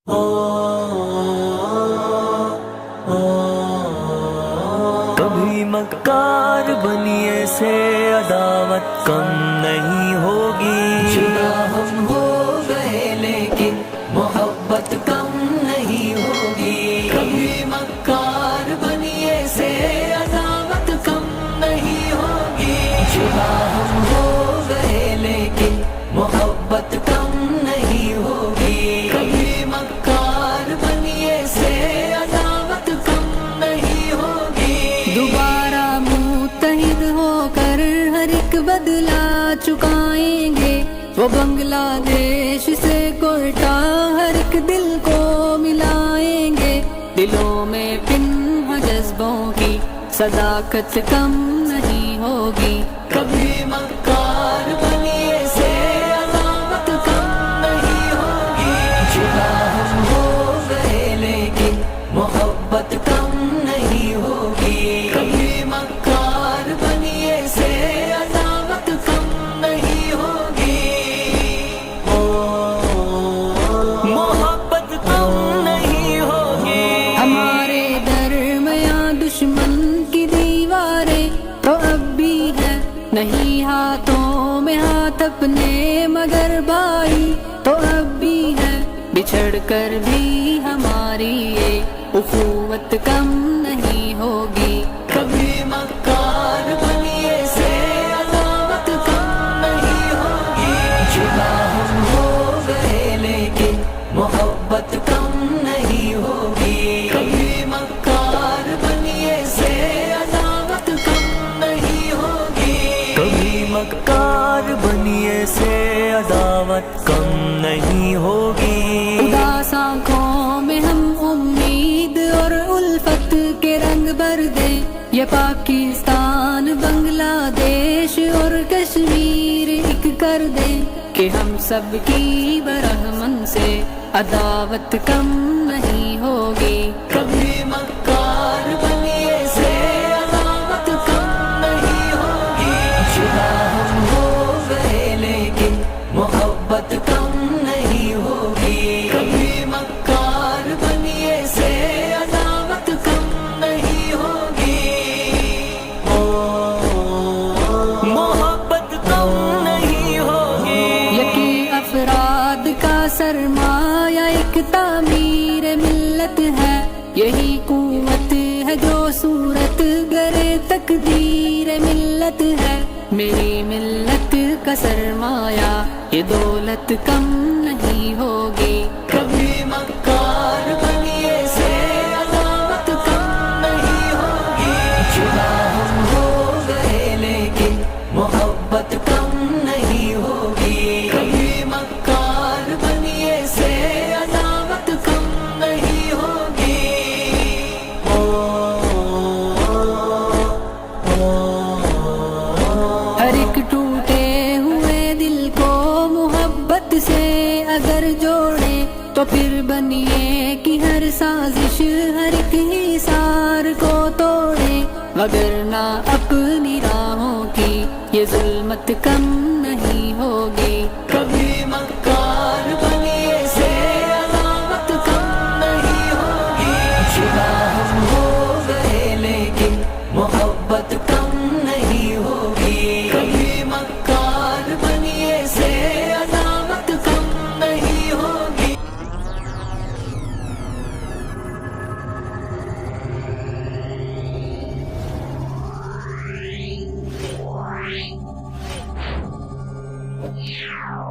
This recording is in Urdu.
کبھی مکار بنیے سے عداوت کم نہیں ہوگی، جدا ہم ہو گئے لیکن محبت کم نہیں ہوگی، کبھی مکار بنیے سے عداوت کم نہیں ہوگی، جدا ہم ہو گئے لیکن محبت کم نہیں ہوگی، کبھی مکار بنیے سے عداوت کم نہیں ہوگی، دوبارہ متحد ہو کر ہر ایک بدلہ چکائیں گے، وہ بنگلہ دیش سے کوئٹہ ہر ایک دل کو ملائیں گے، دلوں میں پنہاں جذبوں کی صداقت کم نہیں ہوگی، کبھی مکار بنیے سے عداوت کم نہیں ہوگی، جدا ہم ہو گئے لیکن محبت کم نہیں ہوگی، کبھی مکار بنیے سے عداوت کم نہیں ہوگی، محبت کم نہیں ہوگی، ہمارے درمیاں دشمن کی دیواریں تو اب بھی ہے، نہیں ہاتھوں میں ہاتھ اپنے مگر بھائی تو اب بھی ہے، بچھڑ کر بھی ہماری یہ اخوت کم نہیں ہوگی، کبھی مکار بنیے سے عداوت کم نہیں ہوگی، جدا ہم ہو گئے لیکن محبت کم نہیں ہوگی، کبھی مکار بنیے سے عداوت کم نہیں ہوگی، کبھی مکار بنیے سے عداوت کم نہیں ہوگی، اداس آنکھوں میں ہم امید اور الفت کے رنگ بھر دیں، یہ پاکستان بنگلہ دیش اور کشمیر ایک کر دیں، کہ ہم سب کی برہمن سے عداوت کم نہیں ہوگی، کبھی مکار بنیے سے عداوت کم نہیں ہوگی، جدا ہم ہو گئے لیکن محبت کم نہیں ہوگی، کبھی مکار بنیے سے عداوت کم نہیں ہوگی، محبت کم نہیں ہوگی، یکی افراد کا سرمایہ ایک تعمیر ملت ہے، یہی قوت ہے جو صورت گرے تقدیر ملت ہے، میری ملت کا سرمایہ یہ دولت کم نہیں ہوگی، کبھی مکار بنیے سے عداوت کم نہیں ہوگی، جدا ہم ہو گئے لیکن محبت کم نہیں ہوگی، کبھی مکار بنیے سے عداوت کم نہیں ہوگی، ہر ایک ٹوٹے ہوئے دل کو محبت سے اگر جوڑے تو پھر بنیے کی ہر سازش ہر ایک حصار کو توڑے، وگرنہ اپنی راہوں کی یہ ظلمت کم نہیں ہوگی، کبھی مکار بنیے سے عداوت کم نہیں ہوگی، جدا ہم ہو گئے لیکن محبت کم نہیں ہوگی، کبھی مکار بنیے سے عداوت کم نہیں ہوگی، Yeah.